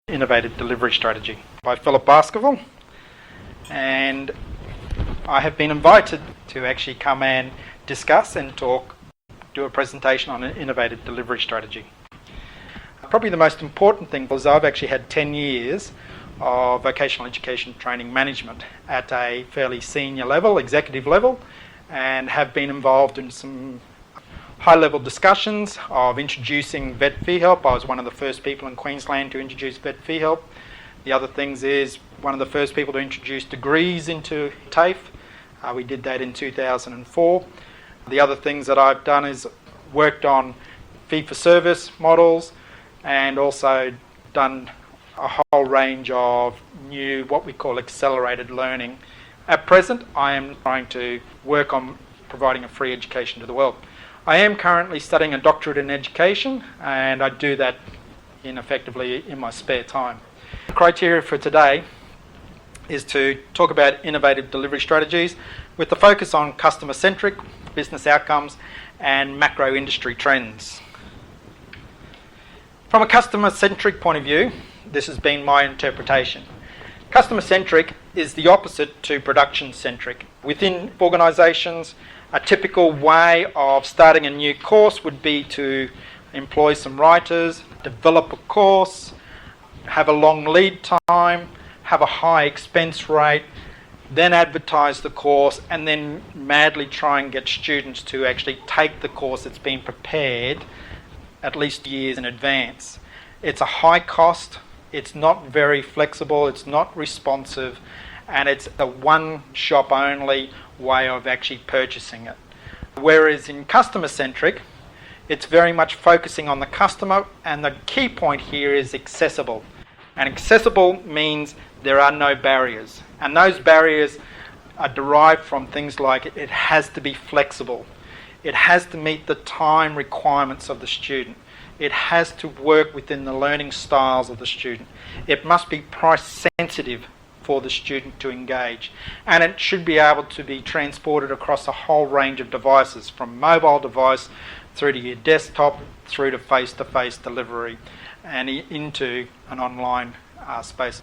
Innovative Delivery Strategy by Philip Baskerville, and I have been invited to actually come and discuss and do a presentation on an innovative delivery strategy. Probably the most important thing was I've actually had 10 years of vocational education training management at a fairly senior level, executive level, and have been involved in some high-level discussions of introducing vet fee help. I was one of the first people in Queensland to introduce vet fee help. The other things is one of the first people to introduce degrees into TAFE. We did that in 2004. The other things that I've done is worked on fee-for-service models and also done a whole range of new, what we call accelerated learning. At present, I am trying to work on providing a free education to the world. I am currently studying a doctorate in education, and I do that effectively in my spare time. The criteria for today is to talk about innovative delivery strategies with the focus on customer-centric, business outcomes, and macro industry trends. From a customer-centric point of view, this has been my interpretation. Customer-centric is the opposite to production-centric. Within organisations, a typical way of starting a new course would be to employ some writers, develop a course, have a long lead time, have a high expense rate, then advertise the course, and then madly try and get students to actually take the course that's been prepared at least years in advance. It's a high cost, it's not very flexible, it's not responsive, and it's a one-shop only way of actually purchasing it. Whereas in customer-centric, it's very much focusing on the customer, and the key point here is accessible. And accessible means there are no barriers, and those barriers are derived from things like it has to be flexible, it has to meet the time requirements of the student, it has to work within the learning styles of the student, it must be price sensitive for the student to engage, and it should be able to be transported across a whole range of devices, from mobile device through to your desktop, through to face-to-face delivery and into an online space.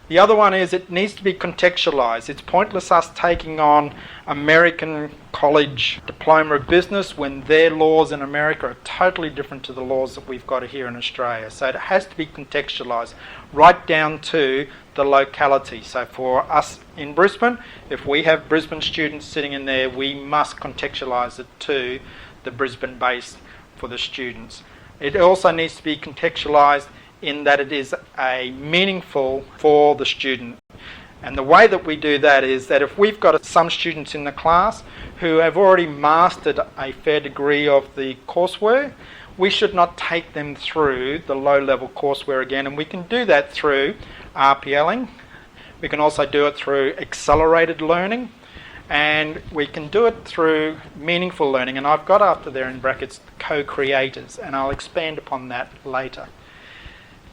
The other one is it needs to be contextualised. It's pointless us taking on American college diploma of business when their laws in America are totally different to the laws that we've got here in Australia. So it has to be contextualised right down to the locality. So for us in Brisbane, if we have Brisbane students sitting in there, we must contextualise it to the Brisbane base for the students. It also needs to be contextualised in that it is meaningful for the student. And the way that we do that is that if we've got some students in the class who have already mastered a fair degree of the courseware, we should not take them through the low-level courseware again, and we can do that through RPLing. We can also do it through accelerated learning, and we can do it through meaningful learning, and I've got after there in brackets co-creators, and I'll expand upon that later.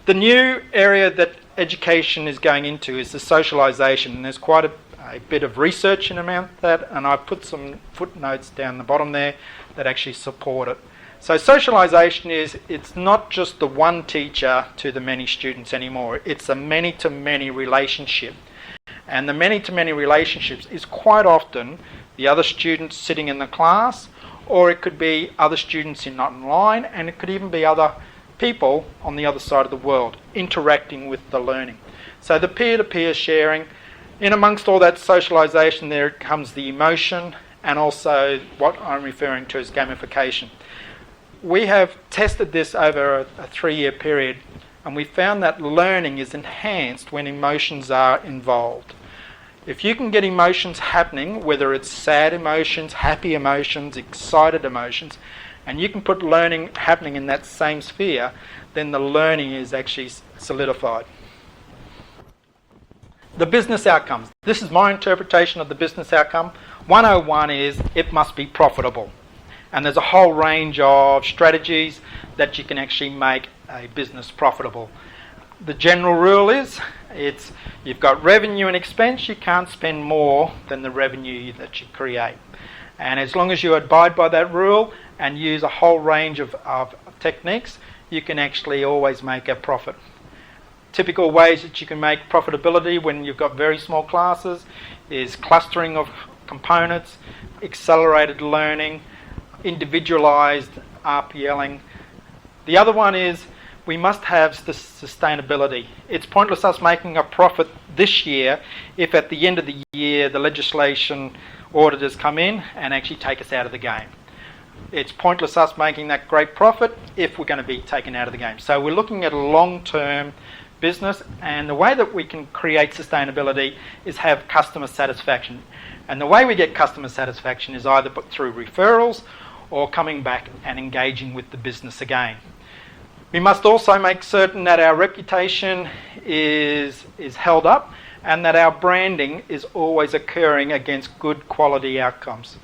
The new area that education is going into is the socialisation, and there's quite a bit of research in about that, and I've put some footnotes down the bottom there that actually support it. So socialisation it's not just the one teacher to the many students anymore, it's a many-to-many relationship. And the many-to-many relationships is quite often the other students sitting in the class, or it could be other students in online, and it could even be other people on the other side of the world interacting with the learning. So the peer-to-peer sharing, in amongst all that socialisation there comes the emotion and also what I'm referring to as gamification. We have tested this over a 3-year period, and we found that learning is enhanced when emotions are involved. If you can get emotions happening, whether it's sad emotions, happy emotions, excited emotions, and you can put learning happening in that same sphere, then the learning is actually solidified. The business outcomes. This is my interpretation of the business outcome. 101 is it must be profitable. And there's a whole range of strategies that you can actually make a business profitable. The general rule is you've got revenue and expense, you can't spend more than the revenue that you create. And as long as you abide by that rule and use a whole range of techniques, you can actually always make a profit. Typical ways that you can make profitability when you've got very small classes is clustering of components, accelerated learning, individualized RPLing. The other one is we must have the sustainability. It's pointless us making a profit this year if at the end of the year the legislation auditors come in and actually take us out of the game. It's pointless us making that great profit if we're going to be taken out of the game. So we're looking at a long-term business, and the way that we can create sustainability is have customer satisfaction. And the way we get customer satisfaction is either through referrals or coming back and engaging with the business again. We must also make certain that our reputation is held up and that our branding is always occurring against good quality outcomes.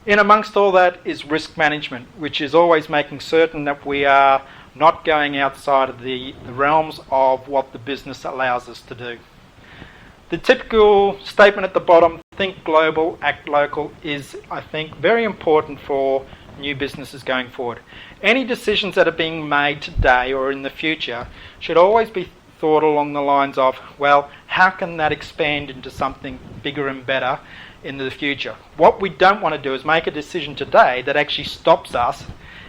In amongst all that is risk management, which is always making certain that we are not going outside of the realms of what the business allows us to do. The typical statement at the bottom, think global, act local, is, I think, very important for new businesses going forward. Any decisions that are being made today or in the future should always be thought along the lines of, well, how can that expand into something bigger and better in the future? What we don't want to do is make a decision today that actually stops us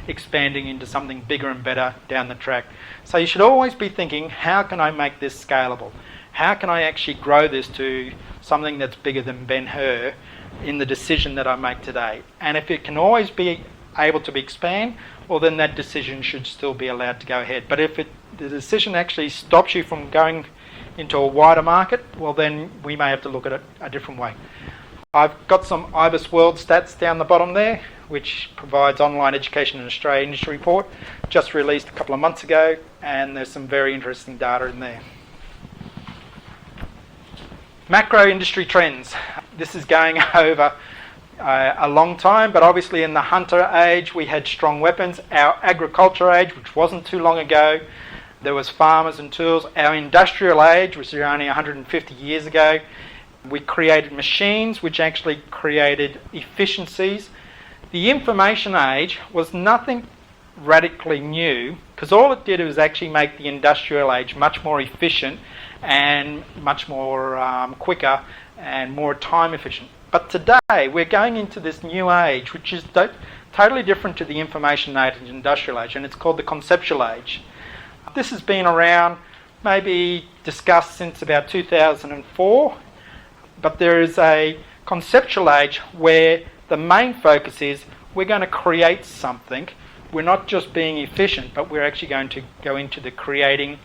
expanding into something bigger and better down the track. So you should always be thinking, how can I make this scalable? How can I actually grow this to something that's bigger than Ben-Hur in the decision that I make today? And if it can always be able to be expand, well, then that decision should still be allowed to go ahead. But if the decision actually stops you from going into a wider market, well, then we may have to look at it a different way. I've got some IBIS World stats down the bottom there, which provides online education in Australia industry report, just released a couple of months ago, and there's some very interesting data in there. Macro industry trends. This is going over a long time, but obviously in the hunter age we had strong weapons. Our agriculture age, which wasn't too long ago, there was farmers and tools. Our industrial age, which was only 150 years ago, we created machines which actually created efficiencies. The information age was nothing radically new, because all it did was actually make the industrial age much more efficient and much more quicker and more time efficient. But today we're going into this new age which is totally different to the information age and industrial age, and it's called the conceptual age. This has been around, maybe discussed since about 2004, but there is a conceptual age where the main focus is we're going to create something. We're not just being efficient, but we're actually going to go into the creating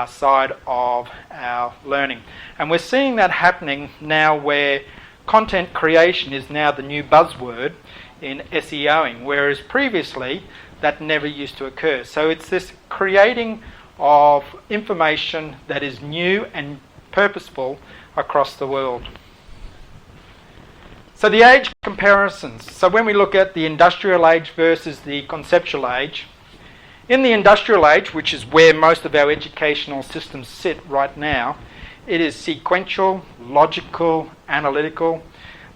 side of our learning. And we're seeing that happening now, where content creation is now the new buzzword in SEOing, whereas previously that never used to occur. So it's this creating of information that is new and purposeful across the world. So the age comparisons. So when we look at the industrial age versus the conceptual age, in the industrial age, which is where most of our educational systems sit right now, it is sequential, logical, analytical.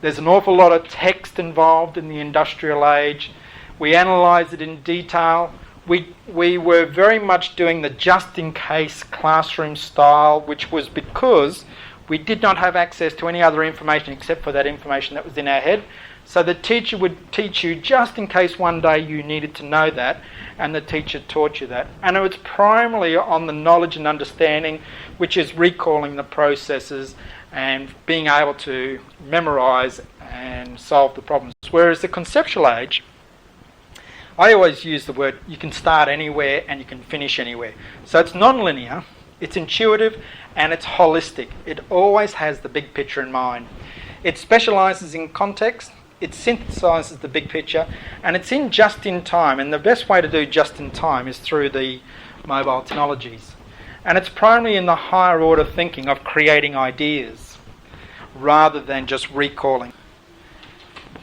There's an awful lot of text involved in the industrial age. We analyse it in detail. We were very much doing the just-in-case classroom style, which was because we did not have access to any other information except for that information that was in our head. So the teacher would teach you just in case one day you needed to know that, and the teacher taught you that. And it was primarily on the knowledge and understanding, which is recalling the processes and being able to memorise and solve the problems. Whereas the conceptual age, I always use the word, you can start anywhere and you can finish anywhere. So it's non-linear, it's intuitive, and it's holistic. It always has the big picture in mind. It specialises in context, it synthesises the big picture, and it's in just in time. And the best way to do just in time is through the mobile technologies. And it's primarily in the higher order thinking of creating ideas rather than just recalling.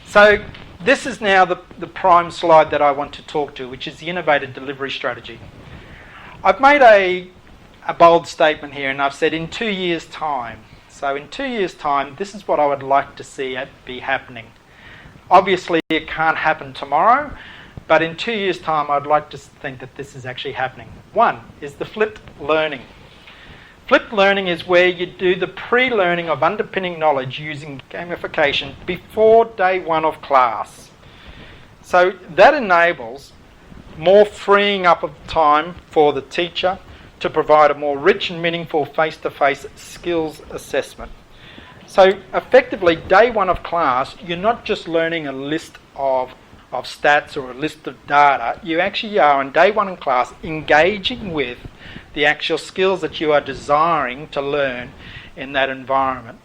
So this is now the prime slide that I want to talk to, which is the innovative delivery strategy. I've made a bold statement here, and I've said in 2 years' time. So in 2 years' time, this is what I would like to see be happening. Obviously, it can't happen tomorrow, but in 2 years' time, I'd like to think that this is actually happening. One is the flipped learning. Flipped learning is where you do the pre-learning of underpinning knowledge using gamification before day one of class. So that enables more freeing up of time for the teacher to provide a more rich and meaningful face-to-face skills assessment. So effectively, day one of class, you're not just learning a list of stats or a list of data. You actually are, on day one in class, engaging with the actual skills that you are desiring to learn in that environment.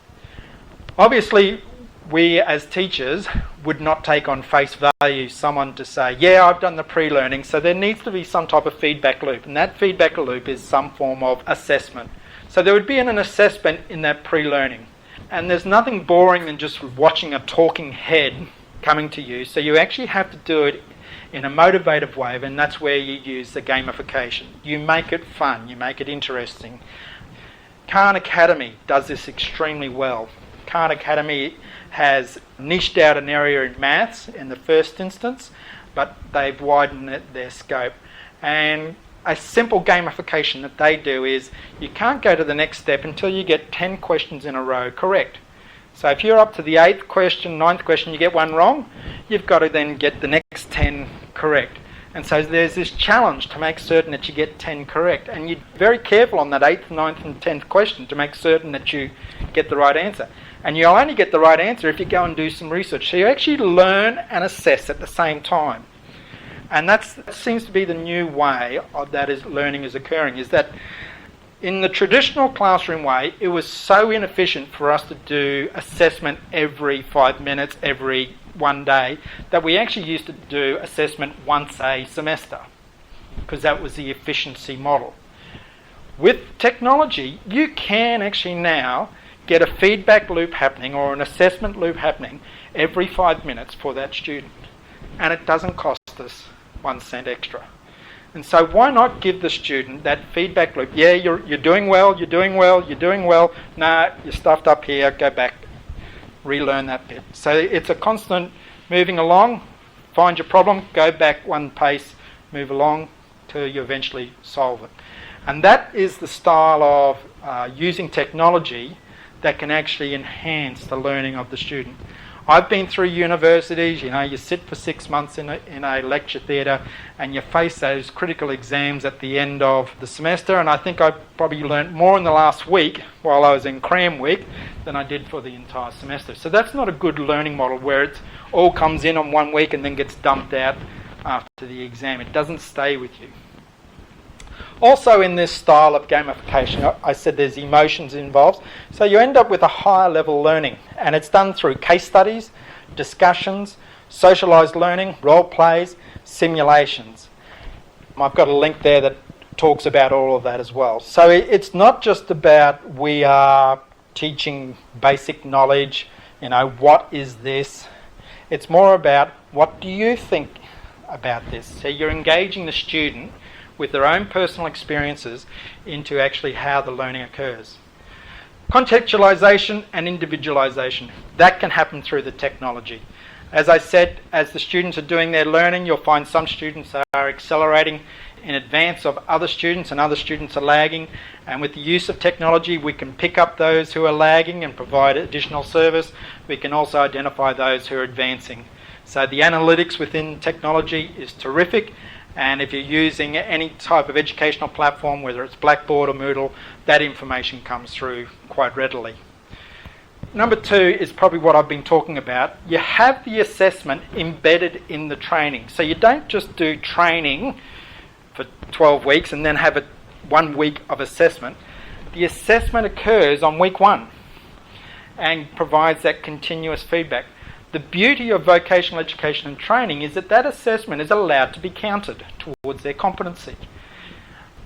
Obviously, we as teachers would not take on face value someone to say, yeah, I've done the pre-learning, so there needs to be some type of feedback loop, and that feedback loop is some form of assessment. So there would be an assessment in that pre-learning. And there's nothing boring than just watching a talking head coming to you, so you actually have to do it in a motivative way, and that's where you use the gamification. You make it fun, you make it interesting. Khan Academy does this extremely well. Khan Academy has niched out an area in maths in the first instance, but they've widened their scope. And a simple gamification that they do is you can't go to the next step until you get 10 questions in a row correct. So if you're up to the 8th question, 9th question, you get one wrong, you've got to then get the next 10 correct. And so there's this challenge to make certain that you get 10 correct. And you're very careful on that 8th, 9th and 10th question to make certain that you get the right answer. And you'll only get the right answer if you go and do some research. So you actually learn and assess at the same time. And that seems to be the new way of that is learning is occurring, is that in the traditional classroom way, it was so inefficient for us to do assessment every 5 minutes, every one day, that we actually used to do assessment once a semester, because that was the efficiency model. With technology, you can actually now get a feedback loop happening or an assessment loop happening every 5 minutes for that student. And it doesn't cost us 1 cent extra. And so why not give the student that feedback loop? Yeah, you're doing well, you're doing well, you're doing well. Nah, you're stuffed up here, go back, relearn that bit. So it's a constant moving along, find your problem, go back one pace, move along till you eventually solve it. And that is the style of using technology that can actually enhance the learning of the student. I've been through universities, you sit for 6 months in a lecture theatre and you face those critical exams at the end of the semester, and I think I probably learnt more in the last week while I was in cram week than I did for the entire semester. So that's not a good learning model where it all comes in on 1 week and then gets dumped out after the exam. It doesn't stay with you. Also in this style of gamification, I said there's emotions involved. So you end up with a higher level learning, and it's done through case studies, discussions, socialised learning, role plays, simulations. I've got a link there that talks about all of that as well. So it's not just about we are teaching basic knowledge, what is this? It's more about what do you think about this? So you're engaging the student with their own personal experiences into actually how the learning occurs. Contextualization and individualization, that can happen through the technology. As I said, as the students are doing their learning, you'll find some students are accelerating in advance of other students and other students are lagging, and with the use of technology we can pick up those who are lagging and provide additional service. We can also identify those who are advancing. So the analytics within technology is terrific. And if you're using any type of educational platform, whether it's Blackboard or Moodle, that information comes through quite readily. Number 2 is probably what I've been talking about. You have the assessment embedded in the training. So you don't just do training for 12 weeks and then have 1 week of assessment. The assessment occurs on week 1 and provides that continuous feedback. The beauty of vocational education and training is that that assessment is allowed to be counted towards their competency.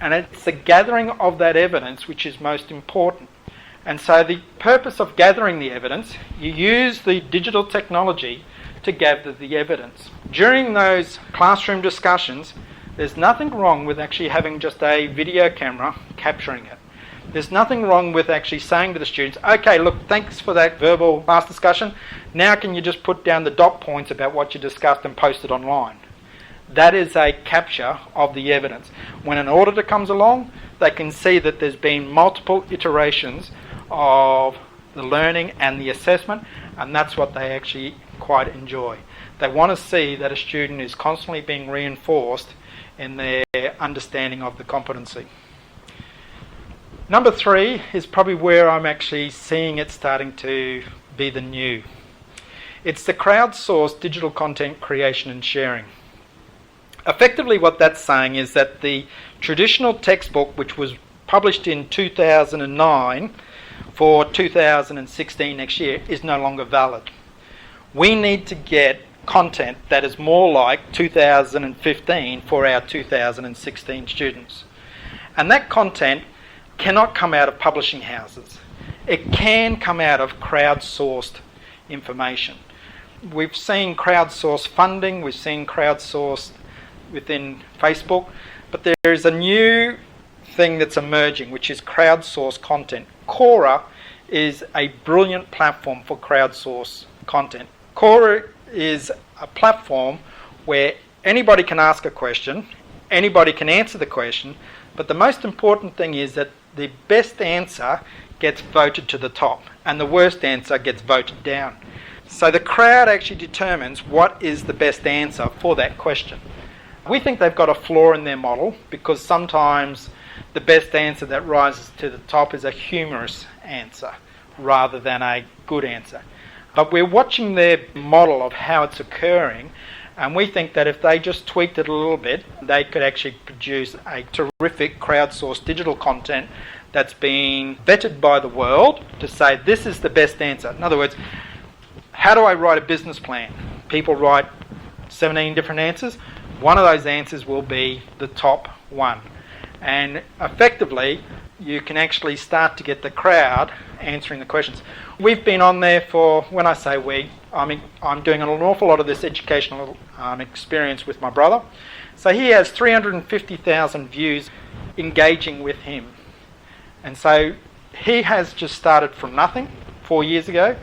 And it's the gathering of that evidence which is most important. And so the purpose of gathering the evidence, you use the digital technology to gather the evidence. During those classroom discussions, there's nothing wrong with actually having just a video camera capturing it. There's nothing wrong with actually saying to the students, okay, look, thanks for that verbal class discussion. Now can you just put down the dot points about what you discussed and post it online? That is a capture of the evidence. When an auditor comes along, they can see that there's been multiple iterations of the learning and the assessment, and that's what they actually quite enjoy. They want to see that a student is constantly being reinforced in their understanding of the competency. Number 3 is probably where I'm actually seeing it starting to be the new. It's the crowdsourced digital content creation and sharing. Effectively what that's saying is that the traditional textbook, which was published in 2009 for 2016 next year, is no longer valid. We need to get content that is more like 2015 for our 2016 students. And that content cannot come out of publishing houses. It can come out of crowdsourced information. We've seen crowdsourced funding, we've seen crowdsourced within Facebook, but there is a new thing that's emerging, which is crowdsourced content. Quora is a brilliant platform for crowdsourced content. Quora is a platform where anybody can ask a question, anybody can answer the question, but the most important thing is that the best answer gets voted to the top and the worst answer gets voted down. So the crowd actually determines what is the best answer for that question. We think they've got a flaw in their model because sometimes the best answer that rises to the top is a humorous answer rather than a good answer. But we're watching their model of how it's occurring, and we think that if they just tweaked it a little bit, they could actually produce a terrific crowdsourced digital content that's been vetted by the world to say this is the best answer. In other words, how do I write a business plan? People write 17 different answers. One of those answers will be the top one. And effectively, you can actually start to get the crowd answering the questions. We've been on there for, when I say we, I'm doing an awful lot of this educational experience with my brother. So he has 350,000 views engaging with him. And so he has just started from nothing 4 years ago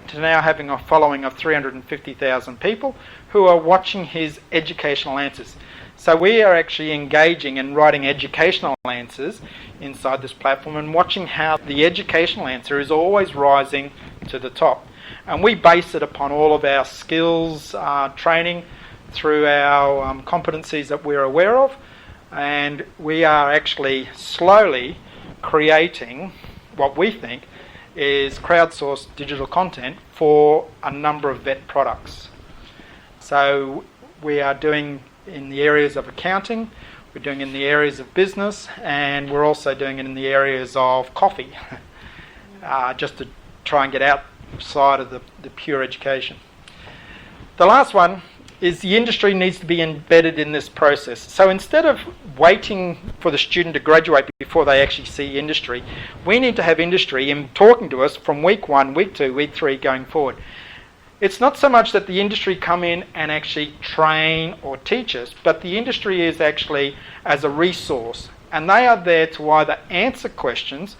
to now having a following of 350,000 people who are watching his educational answers. So we are actually engaging and writing educational answers inside this platform and watching how the educational answer is always rising to the top. And we base it upon all of our skills training through our competencies that we're aware of, and we are actually slowly creating what we think is crowdsourced digital content for a number of vet products. So we are doing in the areas of accounting, we're doing in the areas of business, and we're also doing it in the areas of coffee, just to try and get outside of the pure education. The last one is the industry needs to be embedded in this process. So instead of waiting for the student to graduate before they actually see industry, we need to have industry in talking to us from week 1, week 2, week 3 going forward. It's not so much that the industry come in and actually train or teach us, but the industry is actually as a resource, and they are there to either answer questions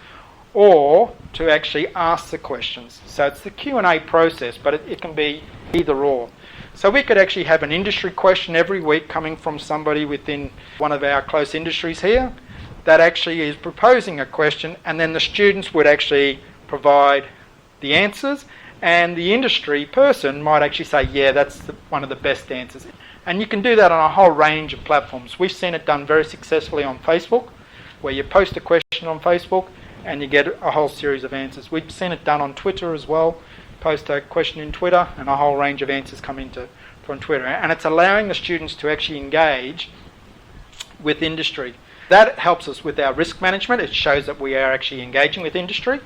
or to actually ask the questions. So it's the Q&A process, but it can be either or. So we could actually have an industry question every week coming from somebody within one of our close industries here that actually is proposing a question, and then the students would actually provide the answers, and the industry person might actually say, yeah, that's one of the best answers. And you can do that on a whole range of platforms. We've seen it done very successfully on Facebook, where you post a question on Facebook and you get a whole series of answers. We've seen it done on Twitter as well. Post a question in Twitter and a whole range of answers come into from Twitter. And it's allowing the students to actually engage with industry. That helps us with our risk management. It shows that we are actually engaging with industry.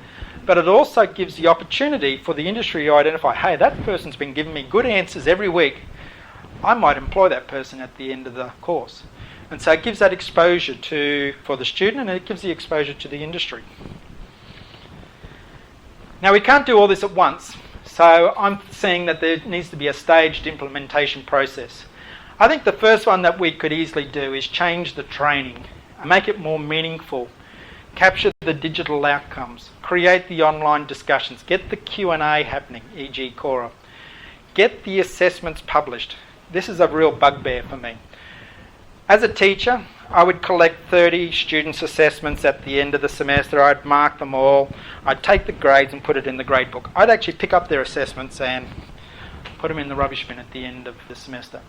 But it also gives the opportunity for the industry to identify, hey, that person's been giving me good answers every week. I might employ that person at the end of the course. And so it gives that exposure for the student, and it gives the exposure to the industry. Now, we can't do all this at once. So I'm seeing that there needs to be a staged implementation process. I think the first one that we could easily do is change the training, make it more meaningful, capture the digital outcomes, create the online discussions, get the Q&A happening, e.g. Quora, get the assessments published. This is a real bugbear for me. As a teacher, I would collect 30 students' assessments at the end of the semester. I'd mark them all. I'd take the grades and put it in the grade book. I'd actually pick up their assessments and put them in the rubbish bin at the end of the semester.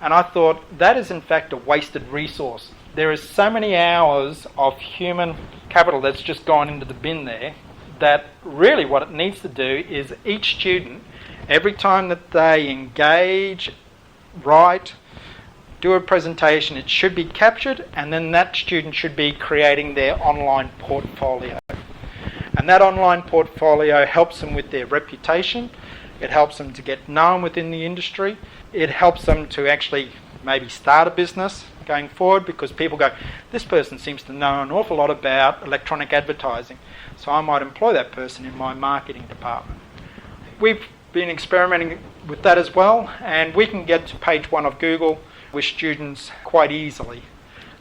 And I thought that is in fact a wasted resource. There is so many hours of human capital that's just gone into the bin there that really what it needs to do is each student, every time that they engage, write, do a presentation, it should be captured, and then that student should be creating their online portfolio. And that online portfolio helps them with their reputation, it helps them to get known within the industry, it helps them to actually maybe start a business going forward, because people go, this person seems to know an awful lot about electronic advertising, so I might employ that person in my marketing department. We've been experimenting with that as well, and we can get to page 1 of Google with students quite easily.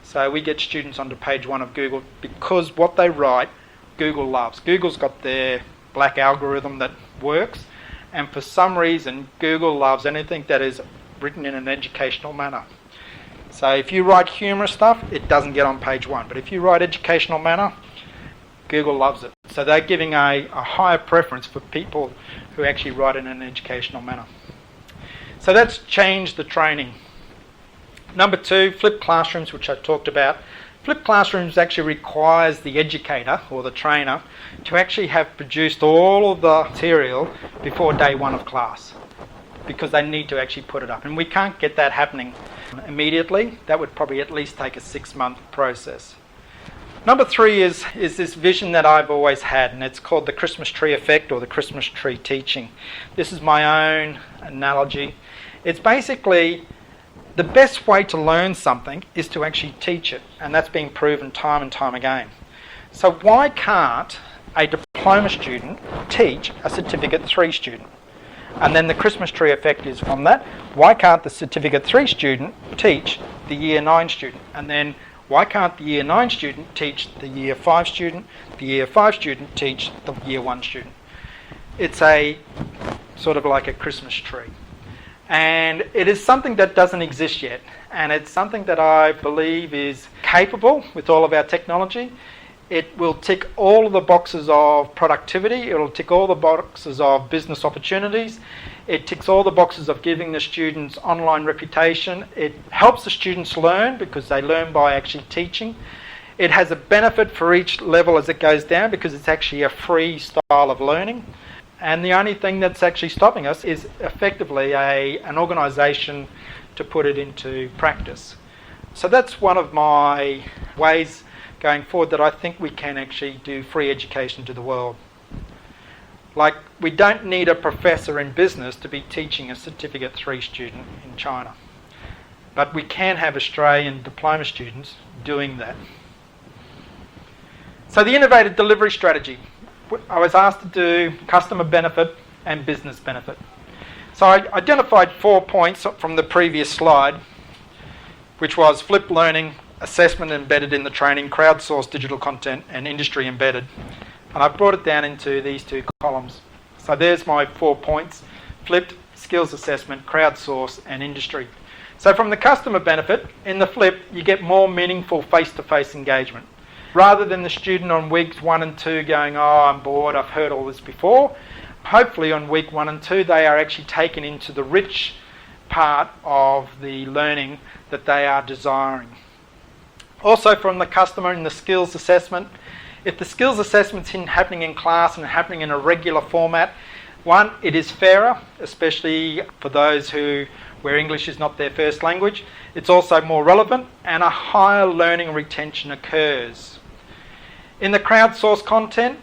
So we get students onto page 1 of Google because what they write, Google loves. Google's got their black algorithm that works, and for some reason Google loves anything that is written in an educational manner. So if you write humorous stuff, it doesn't get on page 1, but if you write educational manner, Google loves it. So they're giving a higher preference for people who actually write in an educational manner. So that's changed the training. Number 2, flipped classrooms, which I talked about. Flipped classrooms actually requires the educator or the trainer to actually have produced all of the material before day 1 of class, because they need to actually put it up. And we can't get that happening immediately. That would probably at least take a 6-month process. Number 3 is this vision that I've always had, and it's called the Christmas tree effect or the Christmas tree teaching. This is my own analogy. It's basically the best way to learn something is to actually teach it, and that's been proven time and time again. So why can't a diploma student teach a Certificate 3 student? And then the Christmas tree effect is from that. Why can't the Certificate 3 student teach the Year 9 student? And then why can't the Year 9 student teach the Year 5 student, the Year 5 student teach the Year 1 student? It's a sort of like a Christmas tree. And it is something that doesn't exist yet. And it's something that I believe is capable with all of our technology. It will tick all of the boxes of productivity. It will tick all the boxes of business opportunities. It ticks all the boxes of giving the students online reputation. It helps the students learn because they learn by actually teaching. It has a benefit for each level as it goes down because it's actually a free style of learning. And the only thing that's actually stopping us is effectively an organisation to put it into practice. So that's one of my ways going forward that I think we can actually do free education to the world. Like, we don't need a professor in business to be teaching a Certificate 3 student in China. But we can have Australian diploma students doing that. So the innovative delivery strategy. I was asked to do customer benefit and business benefit. So I identified 4 points from the previous slide, which was flipped learning, assessment embedded in the training, crowdsourced digital content, and industry embedded. And I've brought it down into these 2 columns. So there's my 4 points: flipped, skills assessment, crowdsource, and industry. So from the customer benefit, in the flip, you get more meaningful face-to-face engagement. Rather than the student on weeks 1 and 2 going, oh, I'm bored, I've heard all this before, hopefully on week 1 and 2 they are actually taken into the rich part of the learning that they are desiring. Also from the customer in the skills assessment, if the skills assessment's happening in class and happening in a regular format, 1, it is fairer, especially for those where English is not their first language. It's also more relevant, and a higher learning retention occurs. In the crowdsourced content,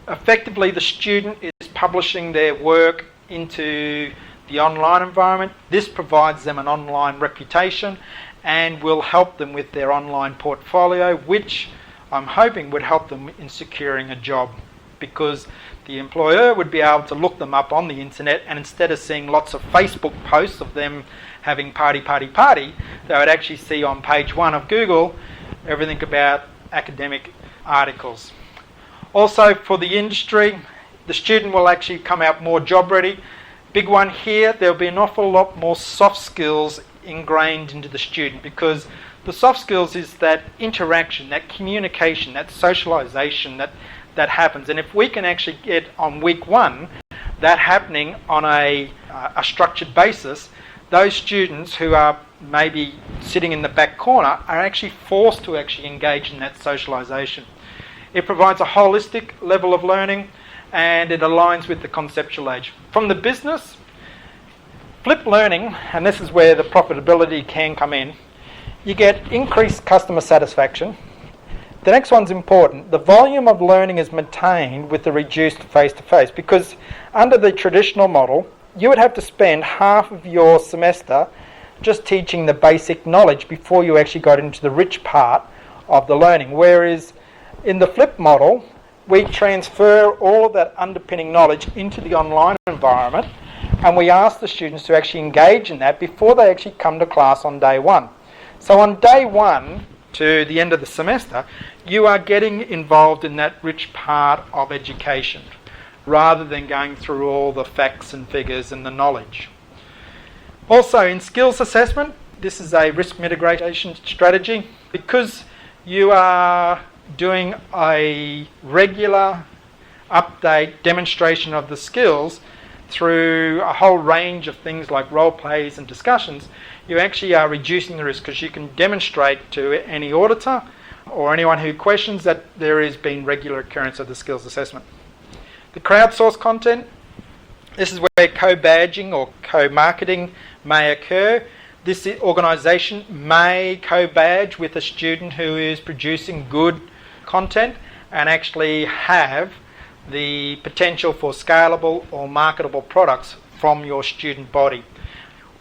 effectively the student is publishing their work into the online environment. This provides them an online reputation and will help them with their online portfolio, which I'm hoping would help them in securing a job, because the employer would be able to look them up on the internet, and instead of seeing lots of Facebook posts of them having party, they would actually see on page 1 of Google everything about academic articles. Also for the industry, the student will actually come out more job ready. Big one here, there'll be an awful lot more soft skills ingrained into the student, because the soft skills is that interaction, that communication, that socialisation that happens. And if we can actually get on week one that happening on a structured basis, those students who are maybe sitting in the back corner are actually forced to actually engage in that socialisation. It provides a holistic level of learning, and it aligns with the conceptual age. From the business, flipped learning, and this is where the profitability can come in, you get increased customer satisfaction. The next one's important. The volume of learning is maintained with the reduced face-to-face, because under the traditional model, you would have to spend half of your semester just teaching the basic knowledge before you actually got into the rich part of the learning. Whereas in the flipped model, we transfer all of that underpinning knowledge into the online environment, and we ask the students to actually engage in that before they actually come to class on day one. So on day one to the end of the semester, you are getting involved in that rich part of education, rather than going through all the facts and figures and the knowledge. Also, in skills assessment, this is a risk mitigation strategy. Because you are doing a regular update demonstration of the skills through a whole range of things like role plays and discussions, you actually are reducing the risk, because you can demonstrate to any auditor or anyone who questions that there has been regular occurrence of the skills assessment. The crowdsourced content, this is where co-badging or co-marketing may occur. This organisation may co-badge with a student who is producing good content and actually have the potential for scalable or marketable products from your student body.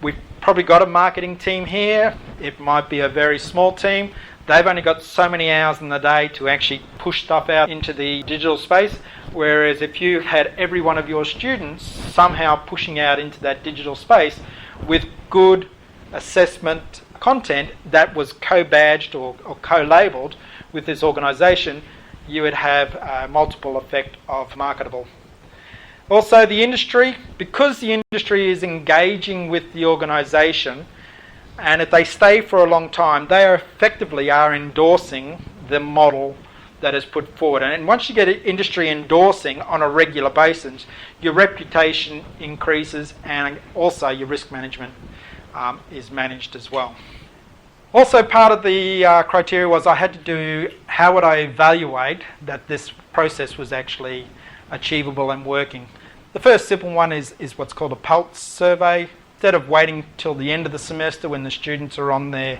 We've probably got a marketing team here. It might be a very small team. They've only got so many hours in the day to actually push stuff out into the digital space, whereas if you had every one of your students somehow pushing out into that digital space with good assessment content that was co-badged or co-labelled with this organisation, you would have a multiple effect of marketable. Also, the industry, because the industry is engaging with the organisation, and if they stay for a long time, they are effectively endorsing the model that is put forward. And once you get industry endorsing on a regular basis, your reputation increases, and also your risk management is managed as well. Also, part of the criteria was I had to do, how would I evaluate that this process was actually achievable and working. The first simple one is what's called a pulse survey. Instead of waiting till the end of the semester when the students are on their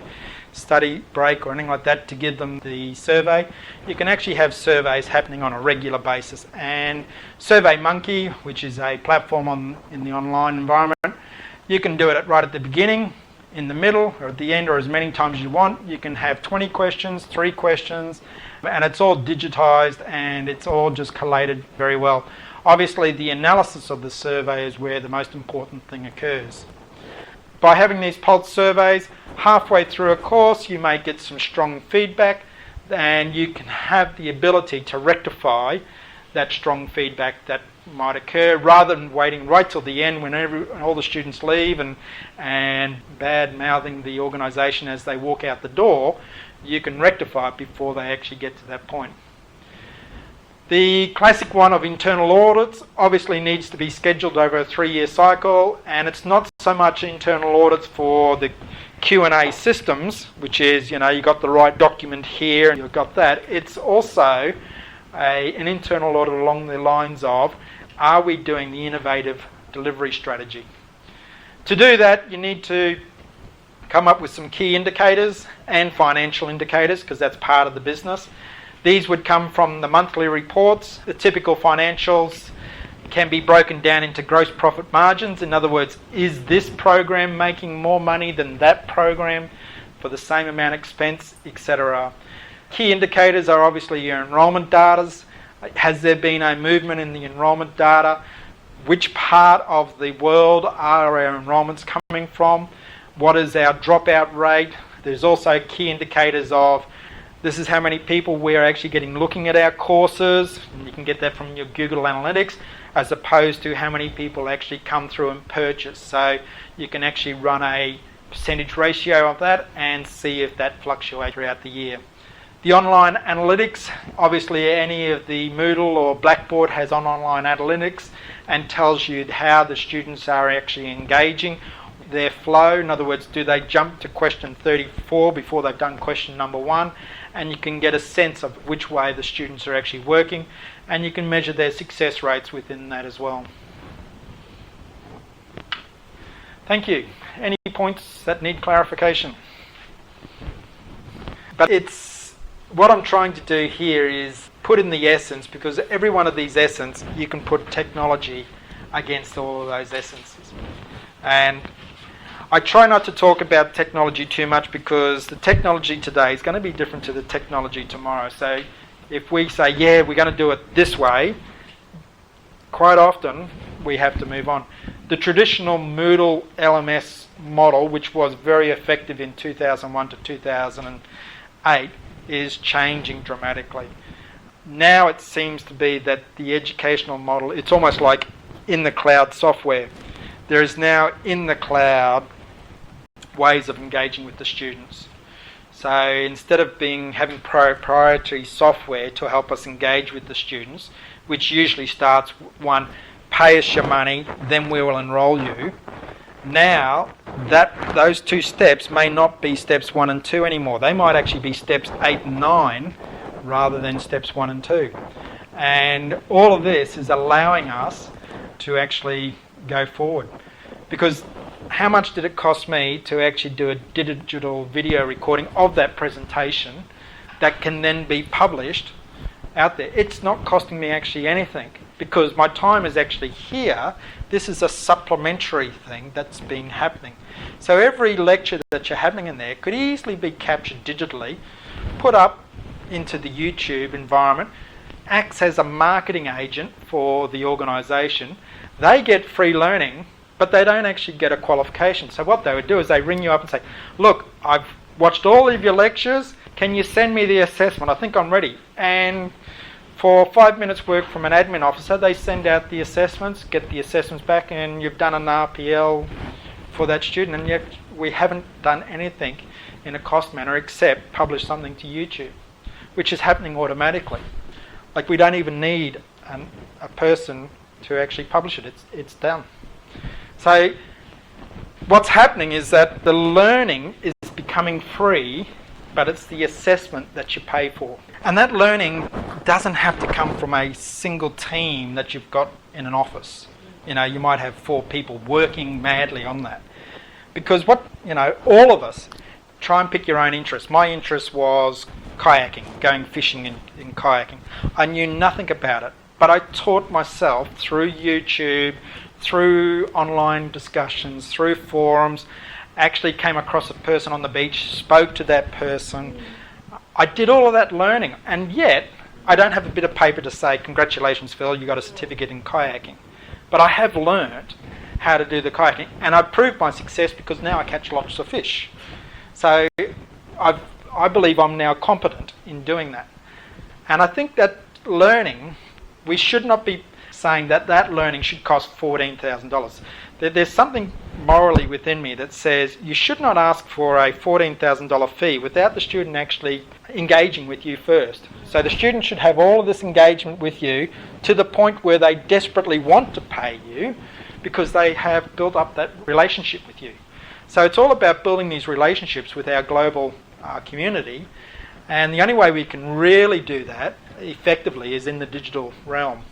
study break or anything like that to give them the survey, you can actually have surveys happening on a regular basis. And SurveyMonkey, which is a platform in the online environment, you can do it right at the beginning, in the middle, or at the end, or as many times as you want. You can have 20 questions, 3 questions, and it's all digitised and it's all just collated very well. Obviously, the analysis of the survey is where the most important thing occurs. By having these pulse surveys, halfway through a course, you may get some strong feedback, and you can have the ability to rectify that strong feedback that might occur, rather than waiting right till the end when all the students leave and bad-mouthing the organisation as they walk out the door. You can rectify it before they actually get to that point. The classic one of internal audits obviously needs to be scheduled over a 3-year cycle, and it's not so much internal audits for the Q&A systems, which is, you got the right document here and you've got that. It's also an internal audit along the lines of, are we doing the innovative delivery strategy? To do that, you need to come up with some key indicators and financial indicators, because that's part of the business. These would come from the monthly reports. The typical financials can be broken down into gross profit margins. In other words, is this program making more money than that program for the same amount of expense, etc. Key indicators are obviously your enrolment data. Has there been a movement in the enrolment data? Which part of the world are our enrolments coming from? What is our dropout rate? There's also key indicators of, this is how many people we're actually getting looking at our courses. You can get that from your Google Analytics, as opposed to how many people actually come through and purchase. So you can actually run a percentage ratio of that and see if that fluctuates throughout the year. The online analytics, obviously any of the Moodle or Blackboard has online analytics and tells you how the students are actually engaging, their flow. In other words, do they jump to question 34 before they've done question number 1? And you can get a sense of which way the students are actually working, and you can measure their success rates within that as well. Thank you. Any points that need clarification? But what I'm trying to do here is put in the essence, because every one of these essence you can put technology against all of those essences. And I try not to talk about technology too much because the technology today is going to be different to the technology tomorrow. So if we say, yeah, we're going to do it this way, quite often we have to move on. The traditional Moodle LMS model, which was very effective in 2001 to 2008, is changing dramatically. Now it seems to be that the educational model, it's almost like in the cloud software. There is now in the cloud ways of engaging with the students. So instead of having proprietary software to help us engage with the students, which usually starts one, pay us your money, then we will enrol you. Now those 2 steps may not be steps 1 and 2 anymore. They might actually be steps 8 and 9 rather than steps 1 and 2. And all of this is allowing us to actually go forward. Because how much did it cost me to actually do a digital video recording of that presentation that can then be published out there? It's not costing me actually anything because my time is actually here. This is a supplementary thing that's been happening. So every lecture that you're having in there could easily be captured digitally, put up into the YouTube environment, acts as a marketing agent for the organisation. They get free learning, but they don't actually get a qualification. So what they would do is they ring you up and say, look, I've watched all of your lectures, can you send me the assessment? I think I'm ready. And for 5 minutes work from an admin officer, they send out the assessments, get the assessments back, and you've done an RPL for that student, and yet we haven't done anything in a cost manner except publish something to YouTube, which is happening automatically. Like we don't even need a person to actually publish it, it's done. So what's happening is that the learning is becoming free, but it's the assessment that you pay for. And that learning doesn't have to come from a single team that you've got in an office. You know, you might have 4 people working madly on that. Because all of us try and pick your own interest. My interest was kayaking, going fishing in kayaking. I knew nothing about it, but I taught myself through YouTube, through online discussions, through forums, actually came across a person on the beach, spoke to that person. I did all of that learning, and yet I don't have a bit of paper to say, congratulations Phil, you got a certificate in kayaking. But I have learnt how to do the kayaking, and I've proved my success because now I catch lots of fish. So I believe I'm now competent in doing that. And I think that learning, we should not be saying that learning should cost $14,000. There's something morally within me that says you should not ask for a $14,000 fee without the student actually engaging with you first. So the student should have all of this engagement with you to the point where they desperately want to pay you because they have built up that relationship with you. So it's all about building these relationships with our global community, and the only way we can really do that effectively is in the digital realm.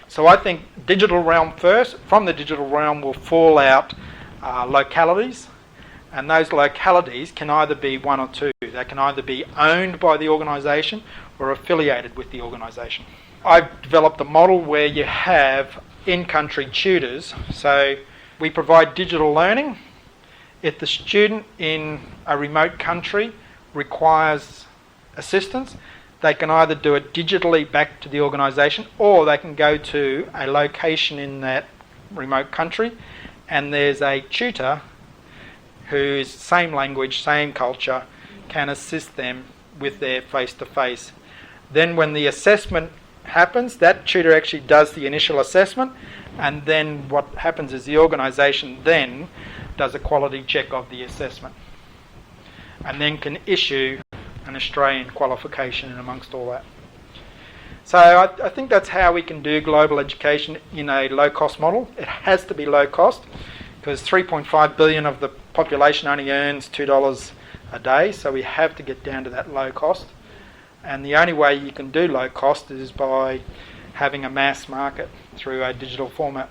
So I think digital realm first. From the digital realm will fall out localities, and those localities can either be one or two. They can either be owned by the organisation or affiliated with the organisation. I've developed a model where you have in-country tutors. So we provide digital learning. If the student in a remote country requires assistance, they can either do it digitally back to the organisation, or they can go to a location in that remote country and there's a tutor who's same language, same culture, can assist them with their face-to-face. Then when the assessment happens, that tutor actually does the initial assessment, and then what happens is the organisation then does a quality check of the assessment, and then can issue an Australian qualification in amongst all that. So I think that's how we can do global education in a low-cost model. It has to be low cost because 3.5 billion of the population only earns $2 a day, so we have to get down to that low cost. And the only way you can do low cost is by having a mass market through a digital format.